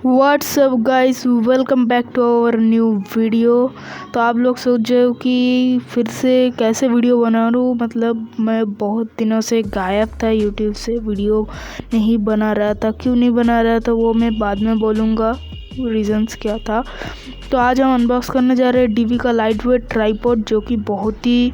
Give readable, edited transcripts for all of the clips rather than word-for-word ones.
WhatsApp guys, welcome back to our new video. तो आप लोग सोच रहे हो कि फिर से कैसे वीडियो बना लूँ। मतलब मैं बहुत दिनों से गायब था, यूट्यूब से वीडियो नहीं बना रहा था। क्यों नहीं बना रहा था वो मैं बाद में बोलूँगा, रीजंस क्या था। तो आज हम अनबॉक्स करने जा रहे हैं डीवी का लाइट वेट ट्राइपॉड, जो कि बहुत ही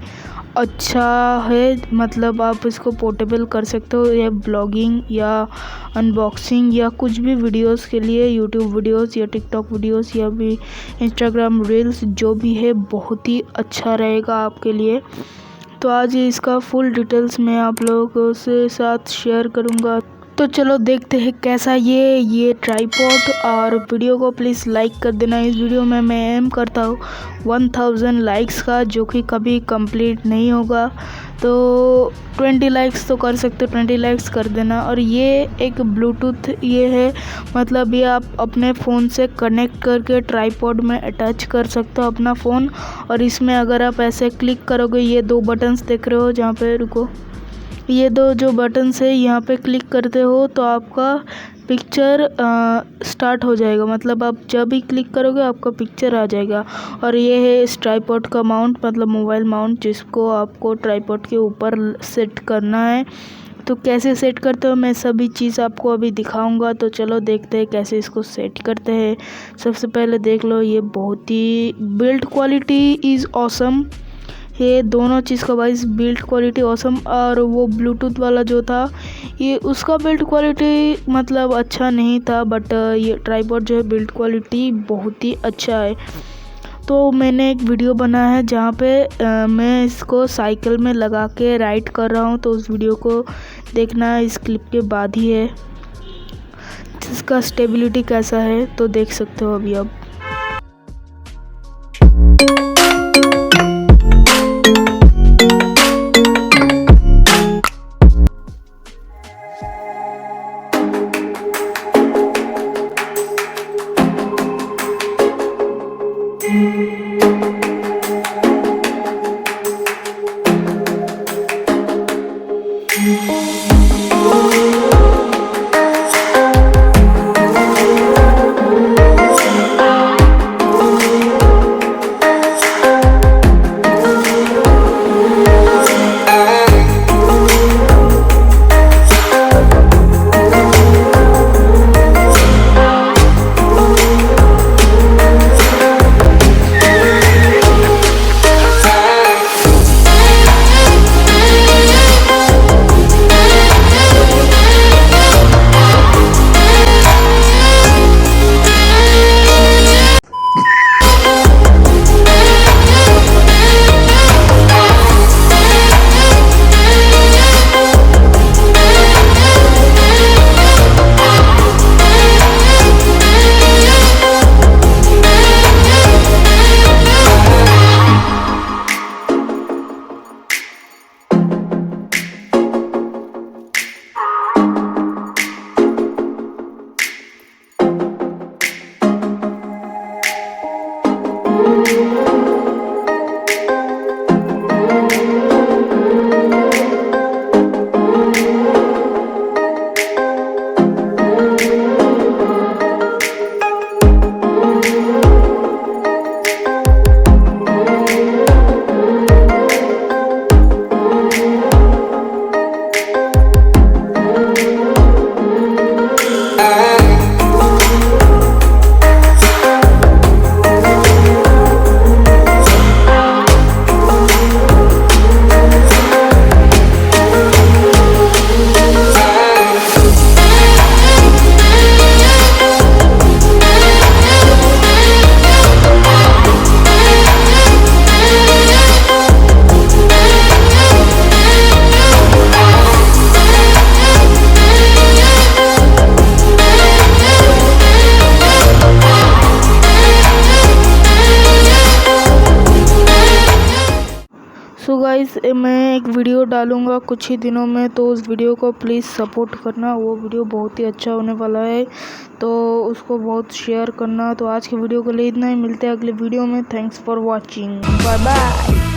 अच्छा है। मतलब आप इसको पोर्टेबल कर सकते हो, या ब्लॉगिंग या अनबॉक्सिंग या कुछ भी वीडियोस के लिए, यूट्यूब वीडियोस या टिकटॉक वीडियोस या भी इंस्टाग्राम रील्स, जो भी है बहुत ही अच्छा रहेगा आपके लिए। तो आज इसका फुल डिटेल्स मैं आप लोगों से साथ शेयर करूँगा। तो चलो देखते हैं कैसा ये ट्राइपॉड। और वीडियो को प्लीज़ लाइक कर देना। इस वीडियो में मैं एम करता हूँ 1000 लाइक्स का, जो कि कभी कंप्लीट नहीं होगा। तो 20 लाइक्स तो कर सकते हो, 20 लाइक्स कर देना। और ये एक ब्लूटूथ ये है, मतलब ये आप अपने फ़ोन से कनेक्ट करके ट्राइपॉड में अटैच कर सकते हो अपना फ़ोन। और इसमें अगर आप ऐसे क्लिक करोगे, ये दो बटन्स देख रहे हो जहाँ पे, रुको, ये दो जो बटन्स है यहाँ पे क्लिक करते हो तो आपका पिक्चर स्टार्ट हो जाएगा। मतलब आप जब भी क्लिक करोगे आपका पिक्चर आ जाएगा। और ये है इस ट्राइपॉड का माउंट, मतलब मोबाइल माउंट, जिसको आपको ट्राइपॉड के ऊपर सेट करना है। तो कैसे सेट करते हो मैं सभी चीज़ आपको अभी दिखाऊंगा। तो चलो देखते हैं कैसे इसको सेट करते हैं। सबसे पहले देख लो, ये बहुत ही बिल्ड क्वालिटी इज़ ऑसम। ये दोनों चीज़ का वाइज बिल्ड क्वालिटी ऑसम। और वो ब्लूटूथ वाला जो था, ये उसका बिल्ड क्वालिटी मतलब अच्छा नहीं था, बट ये ट्राइपॉड जो है बिल्ड क्वालिटी बहुत ही अच्छा है। तो मैंने एक वीडियो बना है जहाँ पे मैं इसको साइकिल में लगा के राइड कर रहा हूँ। तो उस वीडियो को देखना इस क्लिप के बाद ही है। इसका स्टेबिलिटी कैसा है तो देख सकते हो अभी अब। सो गाइस, मैं एक वीडियो डालूंगा कुछ ही दिनों में, तो उस वीडियो को प्लीज़ सपोर्ट करना। वो वीडियो बहुत ही अच्छा होने वाला है, तो उसको बहुत शेयर करना। तो आज के वीडियो के लिए इतना ही, मिलते हैं अगले वीडियो में। Thanks for watching, bye bye.